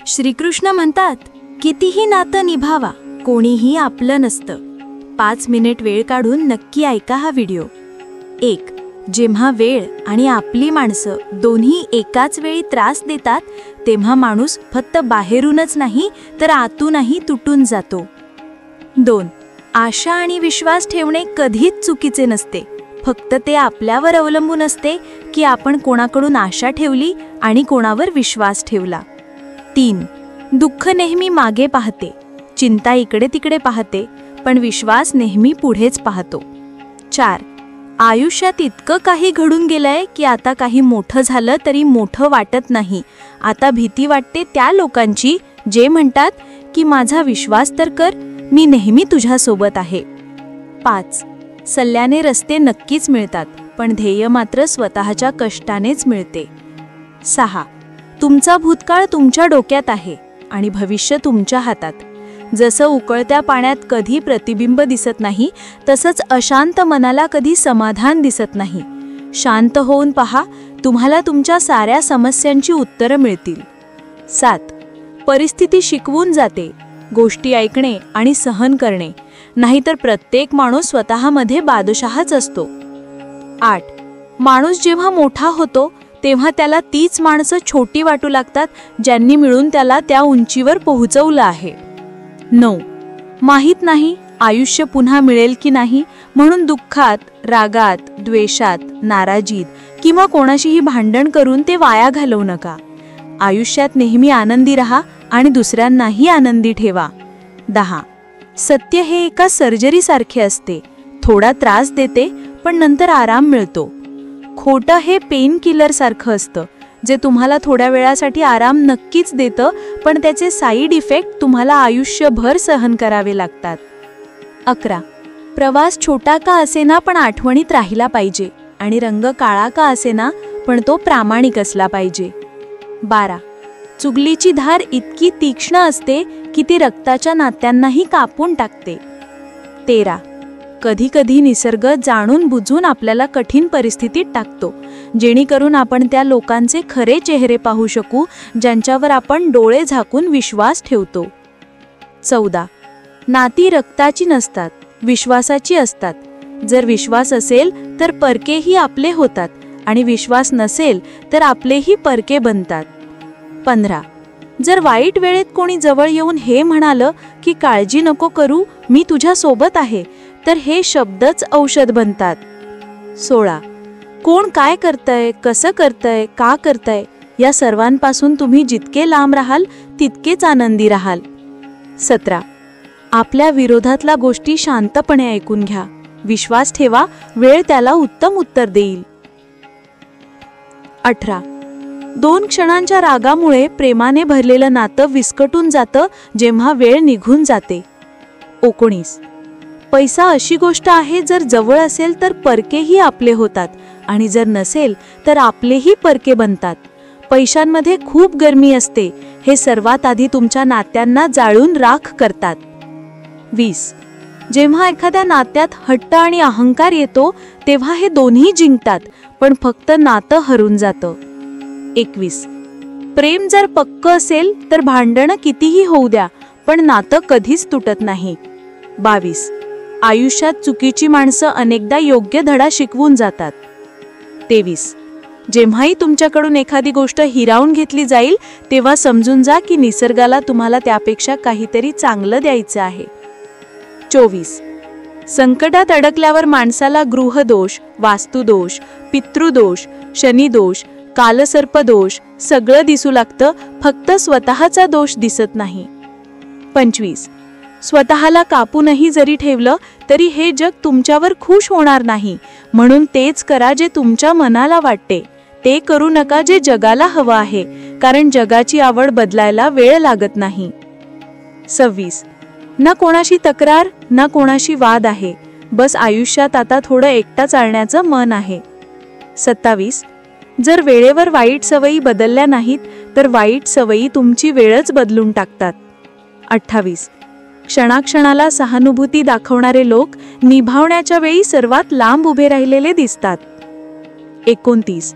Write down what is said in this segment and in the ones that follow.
श्रीकृष्ण म्हणतात, कितीही नातं निभावा, कोणीही आपलं नसतं. 5 मिनिट वेळ काढून नक्की ऐका हा व्हिडिओ. 1. जेव्हा वेळ आणि आपली माणसं दोन्ही एकाच वेळी त्रास देतात, तेव्हा माणूस फक्त बाहेरूनच नाही तर आतूनही तुटून जातो. 2. आशा आणि विश्वास ठेवणे कधीच चुकीचे नसते, फक्त ते आपल्यावर अवलंबून असते की आपण कोणाकडून आशा ठेवली आणि कोणावर विश्वास ठेवला. 3. दुःख नेहमी मागे पाहते, चिंता इकडे तिकडे पाहते, पण विश्वास नेहमी पुढेच पाहतो. 4. आयुष्यात इतकं काही घडून गेलंय की आता काही मोठं झालं तरी मोठं वाटत नाही. आता भीती वाटते त्या लोकांची जे म्हणतात की माझा विश्वास तर कर, मी नेहमी तुझ्यासोबत आहे. 5. सल्ल्याने रस्ते नक्कीच मिळतात, पण ध्येय मात्र स्वतःच्या कष्टानेच मिळते. 6. तुमचा भूतकाळ तुमच्या डोक्यात आहे आणि भविष्य तुमच्या हातात. जसं उकळत्या पाण्यात कधी प्रतिबिंब दिसत नाही, तसंच अशांत मनाला कधी समाधान दिसत नाही. शांत होऊन पहा, तुम्हाला तुमच्या साऱ्या समस्यांची उत्तरं मिळतील. 7. परिस्थिती शिकवून जाते, गोष्टी ऐकणे आणि सहन करणे, नाहीतर प्रत्येक माणूस स्वतःमध्ये बादशहाच असतो. 8. माणूस जेव्हा मोठा होतो तेव्हा त्याला तीच माणसं छोटी वाटू लागतात ज्यांनी मिळून त्याला त्या उंचीवर पोहोचवलं आहे. 9. माहीत नाही आयुष्य पुन्हा मिळेल की नाही, म्हणून दुःखात, रागात, द्वेषात, नाराजीत किंवा कोणाशीही भांडण करून ते वाया घालवू नका. आयुष्यात नेहमी आनंदी राहा आणि दुसऱ्यांनाही आनंदी ठेवा. 10. सत्य हे एका सर्जरीसारखे असते, थोडा त्रास देते पण नंतर आराम मिळतो. खोटं हे पेन किलर सारखं असतं, जे तुम्हाला थोड्या वेळासाठी आराम नक्कीच देतं, पण त्याचे साईड इफेक्ट तुम्हाला आयुष्यभर सहन करावे लागतात. 11. प्रवास छोटा का असेना पण आठवणीत राहिला पाहिजे आणि रंग काळा का असेना पण तो प्रामाणिक असला पाहिजे. 12. चुगलीची धार इतकी तीक्ष्ण असते की ती रक्ताच्या नात्यांनाही कापून टाकते. 13. कधी कधी निसर्ग जाणून बुजून आपल्याला कठीण परिस्थितीत टाकतो, जेणेकरून आपण त्या लोकांचे खरे चेहरे पाहू शकू ज्यांच्यावर आपण डोळे झाकून विश्वास ठेवतो. 14. नाती रक्ताची नसतात, विश्वासाची असतात. जर विश्वास असेल तर परकेही आपले होतात आणि विश्वास नसेल तर आपलेही परके बनतात. 15. जर वाईट वेळेत कोणी जवळ येऊन हे म्हणालं की काळजी नको करू, मी तुझ्या सोबत आहे, तर हे शब्दच औषध बनतात. 16. कोण काय करतंय, कसं करतंय, का करतंय, या सर्वांपासून तुम्ही जितके लांब राहाल तितकेच आनंदी राहाल. 17. आपल्या विरोधातल्या गोष्टी शांतपणे ऐकून घ्या, विश्वास ठेवा, वेळ त्याला उत्तम उत्तर देईल. 18. 2 क्षणांच्या रागामुळे प्रेमाने भरलेलं नातं विस्कटून जातं जेव्हा वेळ निघून जाते. 19. पैसा अशी गोष्ट आहे, जर जवळ असेल तर परकेही आपले होतात आणि जर नसेल तर आपलेही परके बनतात. पैशांमध्ये खूप गरमी असते, हे सर्वात आधी तुमच्या नात्यांना जाळून राख करतात. 20. जेव्हा एखाद्या नात्यात हट्ट आणि अहंकार येतो तेव्हा हे दोन्ही जिंकतात, पण फक्त नातं हरून जातं. 21. प्रेम जर पक्क असेल तर भांडणं कितीही होऊ द्या, पण नातं कधीच तुटत नाही. 22. आयुष्यात चुकीची माणसं अनेकदा योग्य धडा शिकवून जातात. 23. जेव्हाही तुमच्याकडून एखादी गोष्ट हिरावून घेतली जाईल तेव्हा समजून जा की निसर्गाला तुम्हाला त्यापेक्षा काहीतरी चांगलं द्यायचं आहे. 24. संकटात अडकल्यावर माणसाला गृहदोष, वास्तुदोष, पितृदोष, शनिदोष, कालसर्पदोष सगळं दिसू लागतं, फक्त स्वतःचा दोष दिसत नाही. 25. स्वतःला कापूनही जरी ठेवलं तरी हे जग तुमच्यावर खुश होणार नाही, म्हणून तेच करा जे तुमच्या मनाला वाटते. ते करू नका जे जगाला हवं आहे, कारण जगाची आवड बदलायला वेळ लागत नाही. 26. ना कोणाशी तक्रार ना कोणाशी वाद आहे, बस आयुष्यात आता थोडं एकटा चालण्याचं मन आहे. 27. जर वेळेवर वाईट सवयी बदलल्या नाहीत तर वाईट सवयी तुमची वेळच बदलून टाकतात. 28. क्षणाक्षणाला सहानुभूती दाखवणारे लोक निभावण्याच्या वेळी सर्वात लांब उभे राहिलेले दिसतात. 29.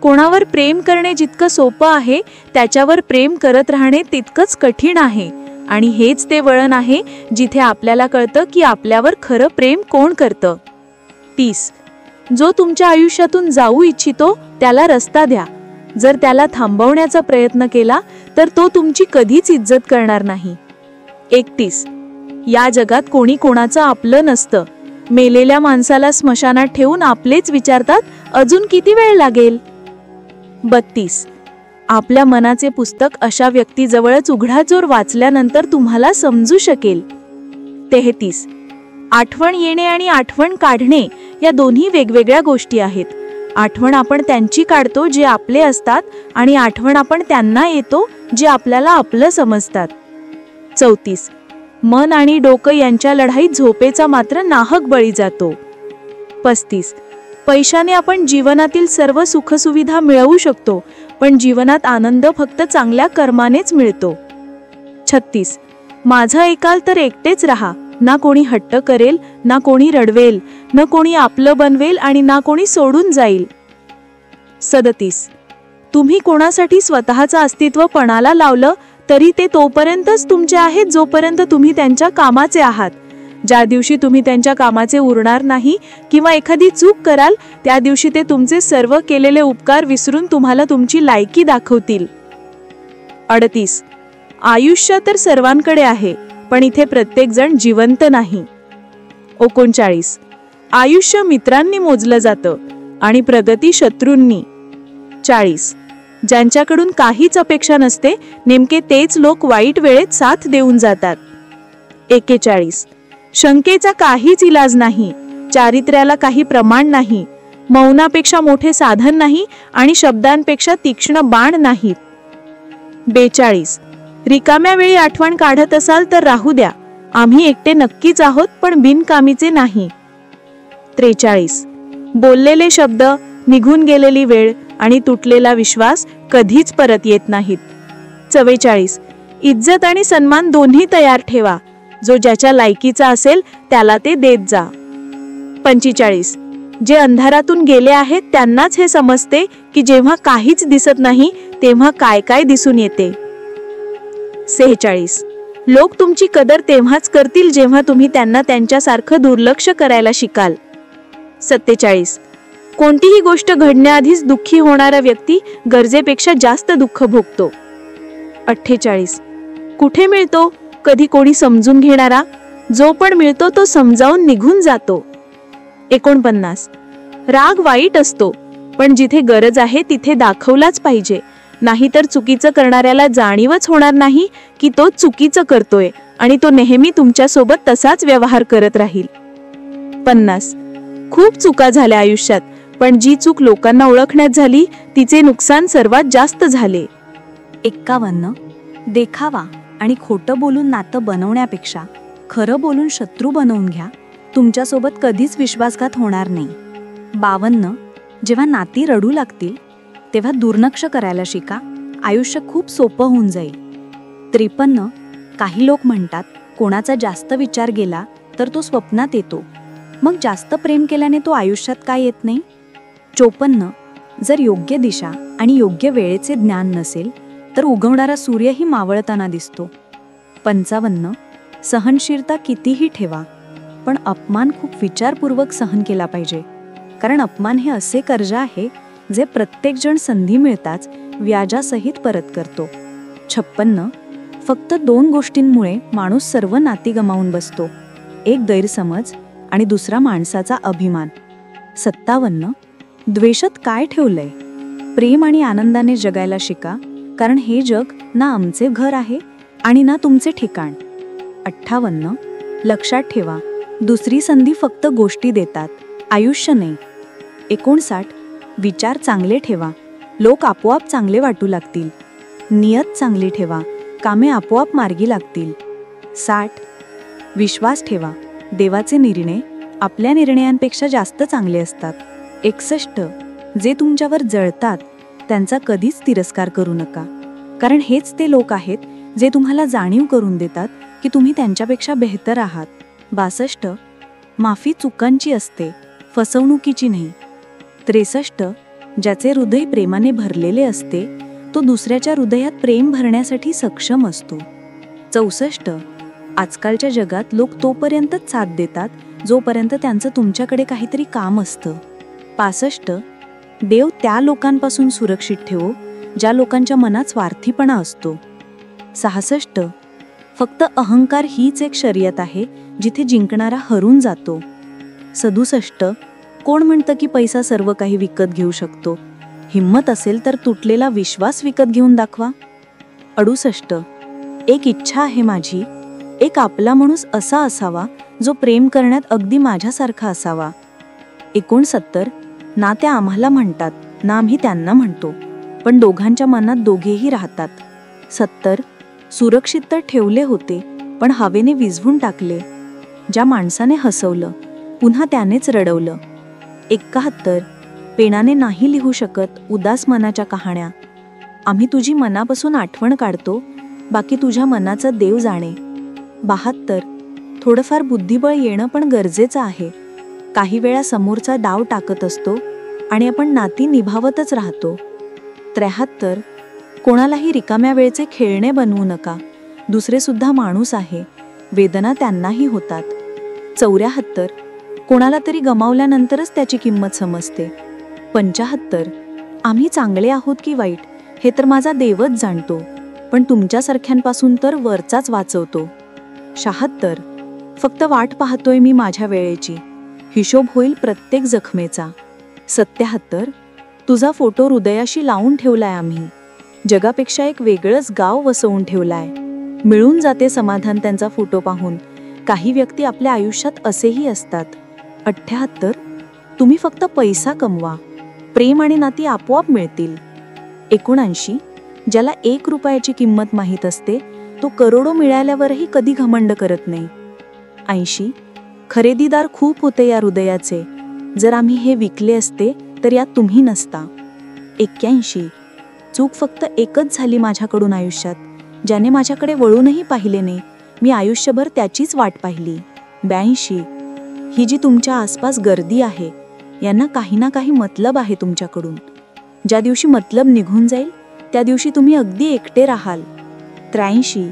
कोणावर प्रेम करणे जितकं सोपं आहे, त्याच्यावर प्रेम करत राहणे तितकंच कठीण आहे. आणि हेच ते वळण आहे जिथे आपल्याला कळतं की आपल्यावर खरं प्रेम कोण करतं. 30. जो तुमच्या आयुष्यातून जाऊ इच्छितो त्याला रस्ता द्या. जर त्याला थांबवण्याचा प्रयत्न केला तर तो तुमची कधीच इज्जत करणार नाही. 31. या जगात कोणी कोणाचं आपलं नसतं. मेलेल्या माणसाला स्मशानात ठेवून आपलेच विचारतात, अजून किती वेळ लागेल. 32. आपल्या मनाचे पुस्तक अशा व्यक्तीजवळच उघडाजोर वाचल्यानंतर तुम्हाला समजू शकेल. 33. आठवण येणे आणि आठवण काढणे या दोन्ही वेगवेगळ्या गोष्टी आहेत. आठवण आपण त्यांची काढतो जे आपले असतात, आणि आठवण आपण त्यांना येतो जे आपल्याला आपलं समजतात. 34. मन आणि डोकं यांच्या लढाईत झोपेचा मात्र नाहक बळी जातो. 35. पैशाने आपण जीवनातील सर्व सुखसुविधा मिळवू शकतो, पण जीवनात आनंद फक्त चांगल्या कर्मानेच मिळतो. 36. माझं ऐकाल तर एकटेच राहा. ना कोणी हट्ट करेल, ना कोणी रडवेल, न कोणी आपलं बनवेल आणि ना कोणी सोडून जाईल. 37. तुम्ही कोणासाठी स्वतःचं अस्तित्व पणाला लावलं तरी ते तोपर्यंतच तुमचे आहेत जोपर्यंत तुम्ही त्यांच्या कामाचे आहात. ज्या दिवशी तुम्ही त्यांच्या कामाचे उरणार नाही किंवा एखादी चूक कराल, त्या दिवशी ते तुमचे सर्व केलेले उपकार विसरून तुम्हाला तुमची लायकी दाखवतील. 38. आयुष्य तर सर्वांकडे आहे, पण इथे प्रत्येक जण जिवंत नाही. 39. आयुष्य मित्रांनी मोजलं जातं आणि प्रगती शत्रूंनी. 40. ज्यांच्याकडून काहीच अपेक्षा नसते, नेमके तेच लोक वाईट वेळेत साथ देऊन जातात. 41. शंकेचा काहीच इलाज नाही, चारित्र्याला काही प्रमाण नाही, मौनापेक्षा मोठे साधन नाही आणि शब्दांपेक्षा तीक्ष्ण बाण नाहीत. 42. रिकाम्या वेळी आठवण काढत असाल तर राहू द्या. आम्ही एकटे नक्कीच आहोत, पण बिनकामीचे नाही. 43. बोललेले शब्द, निघून गेलेली वेळ आणि तुटलेला विश्वास कधीच परत येत नाहीत. 44. इज्जत आणि सन्मान दोन्ही तयार ठेवा. जो ज्याच्या लायकीचा असेल त्याला ते देत जा. 45. जे अंधारातून गेले आहेत त्यांनाच हे समजते की जेव्हा काहीच दिसत नाही तेव्हा काय काय दिसून येते. 46. लोक तुमची कदर तेव्हाच करतील जेव्हा तुम्ही त्यांना त्यांच्यासारखं दुर्लक्ष करायला शिकाल. 47. कोणतीही गोष्ट घडण्याआधीच दुःखी होणारा व्यक्ती गरजेपेक्षा जास्त दुःख भोगतो. 48. कुठे मिळतो कधी कोणी समजून घेणारा? जो पण मिळतो तो समजावून निघून जातो. 49. राग वाईट असतो, पण जिथे गरज आहे तिथे दाखवलाच पाहिजे, नाहीतर चुकीचं करणाऱ्याला जाणीवच होणार नाही की तो चुकीचं करतोय आणि तो नेहमी तुमच्यासोबत तसाच व्यवहार करत राहील. 50. खूप चुका झाल्या आयुष्यात, पण जी चूक लोकांना ओळखण्यात झाली तिचे नुकसान सर्वात जास्त झाले. 51. देखावा आणि खोटं बोलून नातं बनवण्यापेक्षा खरं बोलून शत्रू बनवून घ्या. तुमच्यासोबत कधीच विश्वासघात होणार नाही. 52. जेव्हा नाती रडू लागतील तेव्हा दुर्लक्ष करायला शिका. आयुष्य खूप सोपं होऊन जाईल. 53. काही लोक म्हणतात कोणाचा जास्त विचार गेला तर तो स्वप्नात येतो, मग जास्त प्रेम केल्याने तो आयुष्यात काय येत नाही. 54. जर योग्य दिशा आणि योग्य वेळेचे ज्ञान नसेल तर उगवणारा सूर्यही मावळताना दिसतो. 55. सहनशीलता कितीही ठेवा, पण अपमान खूप विचारपूर्वक सहन केला पाहिजे, कारण अपमान हे असे कर्ज आहे जे प्रत्येकजण संधी मिळताच व्याजासहित परत करतो. 56. फक्त 2 गोष्टींमुळे माणूस सर्व नाती गमावून बसतो, एक गैरसमज आणि दुसरा माणसाचा अभिमान. 57. द्वेषात काय ठेवलंय? प्रेम आणि आनंदाने जगायला शिका, कारण हे जग ना आमचे घर आहे आणि ना तुमचे ठिकाण. 58. लक्षात ठेवा, दुसरी संधी फक्त गोष्टी देतात, आयुष्य नाही. 59. विचार चांगले ठेवा, लोक आपोआप चांगले वाटू लागतील. नियत चांगली ठेवा, कामे आपोआप मार्गी लागतील. 60. विश्वास ठेवा, देवाचे निर्णय आपल्या निर्णयांपेक्षा जास्त चांगले असतात. 61. जे तुमच्यावर जळतात त्यांचा कधीच तिरस्कार करू नका, कारण हेच ते लोक आहेत जे तुम्हाला जाणीव करून देतात की तुम्ही त्यांच्यापेक्षा बेहतर आहात. 62. माफी चुकांची असते, फसवणुकीची नाही. 63. ज्याचे हृदय प्रेमाने भरलेले असते तो दुसऱ्याच्या हृदयात प्रेम भरण्यासाठी सक्षम असतो. 64. आजकालच्या जगात लोक तोपर्यंतच साथ देतात जोपर्यंत त्यांचं तुमच्याकडे काहीतरी काम असतं. 65. देव त्या लोकांपासून सुरक्षित ठेवो ज्या लोकांच्या मनात स्वार्थीपणा असतो. 66. फक्त अहंकार हीच एक शर्यत आहे जिथे जिंकणारा हरून जातो. 67. कोण म्हणतं की पैसा सर्व काही विकत घेऊ शकतो? हिम्मत असेल तर तुटलेला विश्वास विकत घेऊन दाखवा. 68. एक इच्छा आहे माझी, एक आपला माणूस असा असावा जो प्रेम करण्यात अगदी माझ्यासारखा असावा. 69. ना त्या आम्हाला म्हणतात ना आम्ही त्यांना म्हणतो, पण दोघांच्या मनात दोघेही राहतात. 70. सुरक्षित तर ठेवले होते पण हवेने विझवून टाकले. ज्या माणसाने हसवलं पुन्हा त्यानेच रडवलं. 71. पेनाने नाही लिहू शकत उदास मनाच्या कहाण्या. आम्ही तुझी मनापासून आठवण काढतो, बाकी तुझ्या मनाचा देव जाणे. 72. थोडंफार बुद्धिबळ येणं पण गरजेचं आहे. काही वेळा समोरचा डाव टाकत असतो आणि आपण नाती निभावतच राहतो. 73. कोणालाही रिकाम्या वेळचे खेळणे बनवू नका. दुसरे सुद्धा माणूस आहे, वेदना त्यांनाही होतात. 74. कोणाला तरी गमावल्यानंतरच त्याची किंमत समजते. 75. आम्ही चांगले आहोत की वाईट हे तर माझा देवच जाणतो, पण तुमच्यासारख्यांपासून तर वरचाच वाचवतो. 76. फक्त वाट पाहतोय मी माझ्या वेळेची, हिशोब होईल प्रत्येक जखमेचा. 77. तुझा फोटो हृदयाशी लावून ठेवलाय आम्ही, जगापेक्षा एक वेगळंच गाव वसवून ठेवलाय. मिळून जाते समाधान त्यांचा फोटो पाहून. काही व्यक्ती आपल्या आयुष्यात असेही असतात. 78. तुम्ही फक्त पैसा कमवा, प्रेम आणि नाती आपोआप मिळतील. 79. ज्याला 1 रुपयाची किंमत माहीत असते तो करोडो मिळाल्यावरही कधी घमंड करत नाही. 80. खरेदीदार खूप होते या हृदयाचे, जर आम्ही हे विकले असते तर यात तुम्ही नसता. 81. चूक फक्त एकच झाली माझ्याकडून आयुष्यात, ज्याने माझ्याकडे वळूनही पाहिले नाही, मी आयुष्यभर त्याचीच वाट पाहिली. 82. ही जी तुमच्या आसपास गर्दी आहे यांना काही ना काही मतलब आहे तुमच्याकडून. ज्या दिवशी मतलब निघून जाईल त्या दिवशी तुम्ही अगदी एकटे राहाल. 83.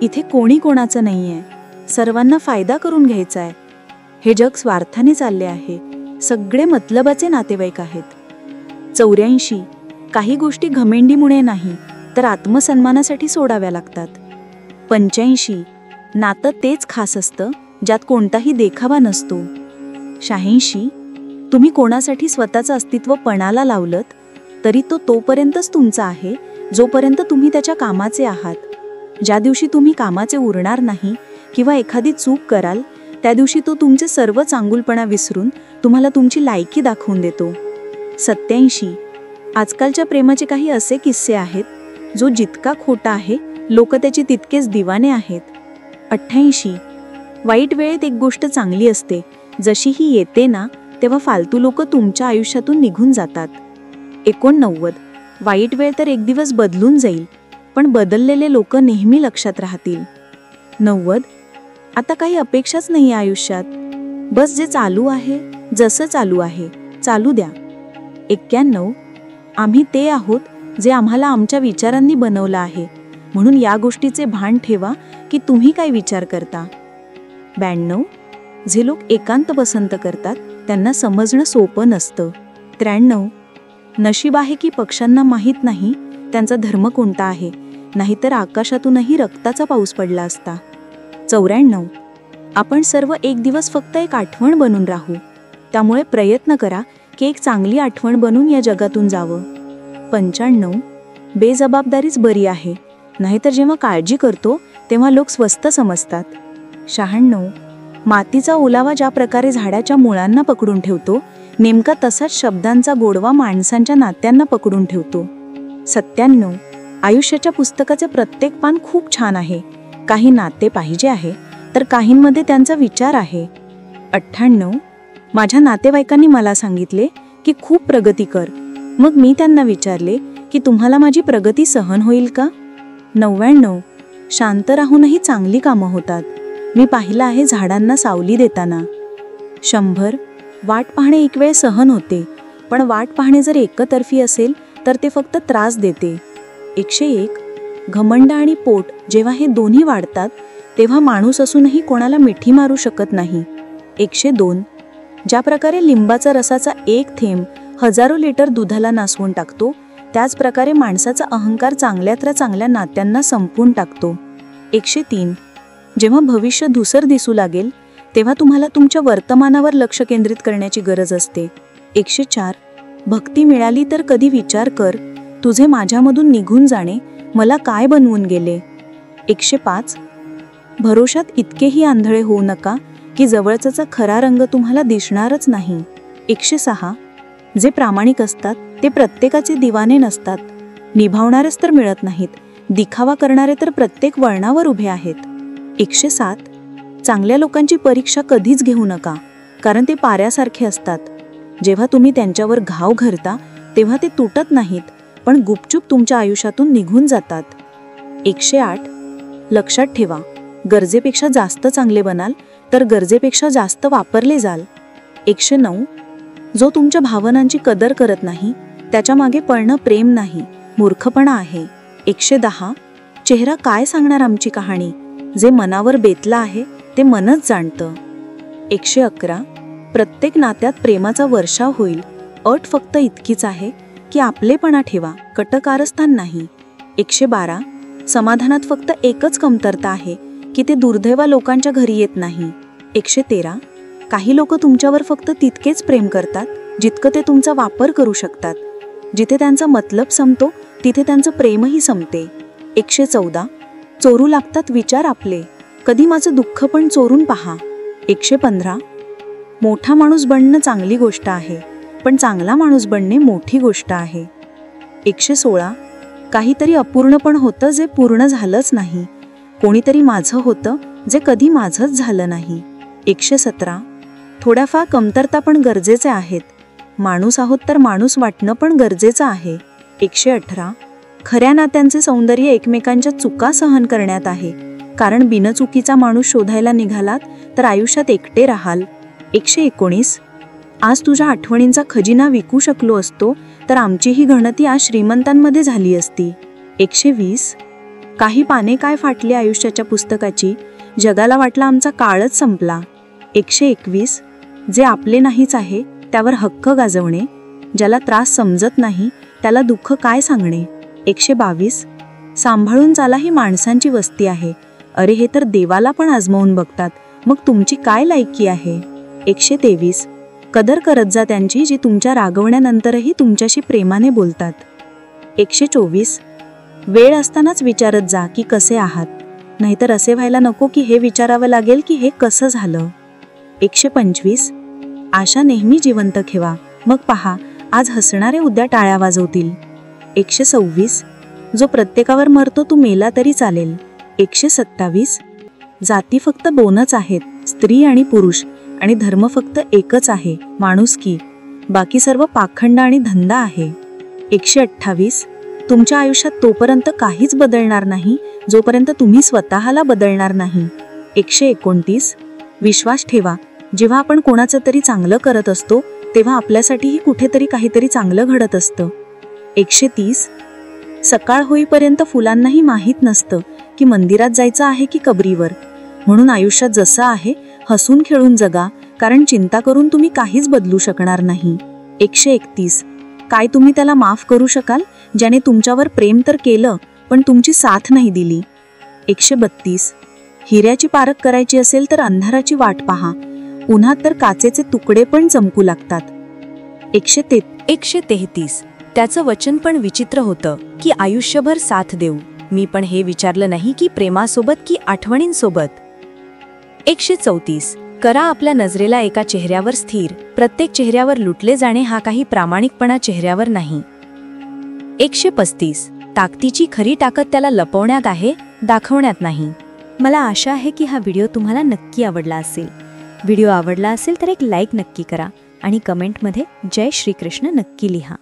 इथे कोणी कोणाचं नाहीये, सर्वांना फायदा करून घ्यायचा आहे. हे जग स्वार्थाने चालले आहे, सगळे मतलबाचे नातेवाईक आहेत. 84. काही गोष्टी घमेंडीमुळे नाही तर आत्मसन्मानासाठी सोडाव्या लागतात. 85. नातं तेच खास असतं ज्यात कोणताही देखावा नसतो. 86. तुम्ही कोणासाठी स्वतःचं अस्तित्व पणाला लावलत तरी तो तोपर्यंतच तुमचा आहे जोपर्यंत तुम्ही त्याच्या कामाचे आहात. ज्या दिवशी तुम्ही कामाचे उरणार नाही किंवा एखादी चूक कराल त्या दिवशी तो तुमचे सर्व चांगुलपणा विसरून तुम्हाला तुमची लायकी दाखवून देतो. 87. आजकालच्या प्रेमाचे काही असे किस्से आहेत जो जितका खोटा आहे लोक त्याची तितकेच दिवाने आहेत. 88. वाईट वेळेत एक गोष्ट चांगली असते, जशी ही येते ना तेव्हा फालतू लोक तुमच्या आयुष्यातून निघून जातात. 89. वाईट वेळ तर एक दिवस बदलून जाईल, पण बदललेले लोक नेहमी लक्षात राहतील. 90. आता काही अपेक्षाच नाही आयुष्यात, बस जे चालू आहे जसं चालू आहे चालू द्या. 91. आम्ही ते आहोत जे आम्हाला आमच्या विचारांनी बनवलं आहे, म्हणून या गोष्टीचे भान ठेवा की तुम्ही काय विचार करता. 92. जे लोक एकांत पसंत करतात त्यांना समजणं सोपं नसतं. 93. नशीब आहे की पक्ष्यांना माहीत नाही त्यांचा धर्म कोणता आहे, नाहीतर आकाशातूनही रक्ताचा पाऊस पडला असता. 94. आपण सर्व एक दिवस फक्त एक आठवण बनून राहू, त्यामुळे प्रयत्न करा की एक चांगली आठवण बनून या जगातून जावं. 95. बेजबाबदारीच बरी आहे, नाहीतर जेव्हा काळजी करतो तेव्हा लोक स्वस्त समजतात. 96. मातीचा ओलावा ज्या प्रकारे झाडाच्या मुळांना पकडून ठेवतो, नेमका तसाच शब्दांचा गोडवा माणसांच्या नात्यांना पकडून ठेवतो. 97. आयुष्याच्या पुस्तकाचे प्रत्येक पान खूप छान आहे, काही नाते पाहिजे आहे तर काहींमध्ये त्यांचा विचार आहे. 98. माझ्या नातेवाईकांनी मला सांगितले की खूप प्रगती कर, मग मी त्यांना विचारले की तुम्हाला माझी प्रगती सहन होईल का. 99. शांत राहूनही चांगली कामं होतात, मी पाहिलं आहे झाडांना सावली देताना. 100. वाट पाहणे एक वेळ सहन होते, पण वाट पाहणे जर एकतर्फी असेल तर ते फक्त त्रास देते. 101 घमंड आणि पोट जेव्हा हे दोन्ही वाढतात तेव्हा माणूस असूनही कोणाला मिठी मारू शकत नाही. 102 ज्या प्रकारे लिंबाचा रसाचा एक थेंब हजारो लिटर दुधाला नासवून टाकतो, त्याच प्रकारे माणसाचा अहंकार चांगल्यातल्या चांगल्या नात्यांना संपवून टाकतो. 103 जेव्हा भविष्य धुसर दिसू लागेल तेव्हा तुम्हाला तुमच्या वर्तमानावर लक्ष केंद्रित करण्याची गरज असते. 104 भक्ती मिळाली तर कधी विचार कर, तुझे माझ्यामधून निघून जाणे मला काय बनवून गेले. 105 भरोशात इतकेही आंधळे होऊ नका की जवळचा खरा रंग तुम्हाला दिसणारच नाही. 106 जे प्रामाणिक असतात ते प्रत्येकाचे दिवाने नसतात. निभावणारेच तर मिळत नाहीत, दिखावा करणारे तर प्रत्येक वळणावर उभे आहेत. 107 चांगल्या लोकांची परीक्षा कधीच घेऊ नका, कारण ते पाऱ्यासारखे असतात. जेव्हा तुम्ही त्यांच्यावर घाव घरता तेव्हा ते तुटत नाहीत, पण गुपचूप तुमच्या आयुष्यातून निघून जातात. 108 लक्षात ठेवा, गरजेपेक्षा जास्त चांगले बनाल तर गरजेपेक्षा जास्त वापरले जाल. 109 जो तुमच्या भावनांची कदर करत नाही त्याच्या मागे पळणं प्रेम नाही, मूर्खपणा आहे. 110 चेहरा काय सांगणार आमची कहाणी, जे मनावर बेतलं आहे ते मनच जाणतं. 111 प्रत्येक नात्यात प्रेमाचा वर्षाव होईल, अट फक्त इतकीच आहे की आपलेपणा ठेवा, कटकारस्थान नाही. 112 समाधानात फक्त एकच कमतरता आहे की ते दुर्दैवा लोकांच्या घरी येत नाही. 113 काही लोक तुमच्यावर फक्त तितकेच प्रेम करतात जितकं ते तुमचा वापर करू शकतात. जिथे त्यांचा मतलब संपतो तिथे त्यांचं प्रेमही संपते. 114 चोरू लागतात विचार आपले, कधी माझं दुःख पण चोरून पहा. 115 मोठा माणूस बनणं चांगली गोष्ट आहे, पण चांगला माणूस बनणे मोठी गोष्ट आहे. 116 काहीतरी अपूर्ण पण होतं जे पूर्ण झालंच नाही, कोणीतरी माझं होतं जे कधी माझंच झालं नाही. 117 थोड्याफार कमतरता पण गरजेचे आहेत, माणूस आहोत तर माणूस वाटणं पण गरजेचं आहे. 118 खऱ्या नात्यांचे सौंदर्य एकमेकांच्या चुका सहन करण्यात आहे, कारण बिनचुकीचा माणूस शोधायला निघालात तर आयुष्यात एकटे राहाल. 119 आज तुझ्या आठवणींचा खजिना विकू शकलो असतो तर आमची ही गणती आज श्रीमंतांमध्ये झाली असती. 120 काही पाने काय फाटली आयुष्याच्या पुस्तकाची, जगाला वाटला आमचा काळच संपला. 121 जे आपले नाहीच आहे त्यावर हक्क गाजवणे, ज्याला त्रास समजत नाही त्याला दुःख काय सांगणे. 122 सांभाळून चाला ही माणसांची वस्ती आहे, अरे हे तर देवाला पण आजमावून बघतात, मग तुमची काय लायकी आहे. 123 कदर करत जा त्यांची जी तुमच्या रागवण्यानंतरही तुमच्याशी प्रेमाने बोलतात. 124 वेळ असतानाच विचारत जा की कसे आहात, नाहीतर असे व्हायला नको की हे विचारावं लागेल की हे कसं झालं. 125 आशा नेहमी जिवंत ठेवा, मग पहा आज हसणारे उद्या टाळ्या वाजवतील. 126 जो प्रत्येकावर मरतो तो मेला तरी चालेल. 127 जाती फक्त दोनच आहेत, स्त्री आणि पुरुष, आणि धर्म फक्त एकच आहे, माणुसकी, बाकी सर्व पाखंड आणि धंदा आहे. 128 तुमच्या आयुष्यात तोपर्यंत काहीच बदलणार नाही जोपर्यंत तुम्ही स्वतःला बदलणार नाही. 129 विश्वास ठेवा, जेव्हा आपण कोणाचं तरी चांगलं करत असतो तेव्हा आपल्यासाठीही कुठेतरी काहीतरी चांगलं घडत असतं. 130 सकाळ होईपर्यंत फुलांनाही माहीत नसतं की मंदिरात जायचं आहे की कबरीवर, म्हणून आयुष्यात जसं आहे हसून खेळून जगा, कारण चिंता करून तुम्ही काहीच बदलू शकणार नाही. 131 काय तुम्ही त्याला माफ करू शकाल ज्याने तुमच्यावर प्रेम तर केलं पण तुमची साथ नाही दिली. 132 हिऱ्याची पारख करायची असेल तर अंधाराची वाट पहा, उन्हात तर काचेचे तुकडे पण चमकू लागतात. 133 त्याचं वचन पण विचित्र होतं की आयुष्यभर साथ देऊ, मी पण हे विचारलं नाही की प्रेमासोबत की आठवणींसोबत. 134 करा आपल्या नजरेला एका चेहऱ्यावर स्थिर, प्रत्येक चेहऱ्यावर लुटले जाणे हा काही प्रामाणिकपणा चेहऱ्यावर नाही. 135 ताकदीची खरी ताकद त्याला लपवण्यात आहे, दाखवण्यात नाही. मला आशा आहे की हा व्हिडिओ तुम्हाला नक्की आवडला असेल. व्हिडिओ आवडला असेल तर एक लाईक नक्की करा आणि कमेंटमध्ये जय श्रीकृष्ण नक्की लिहा.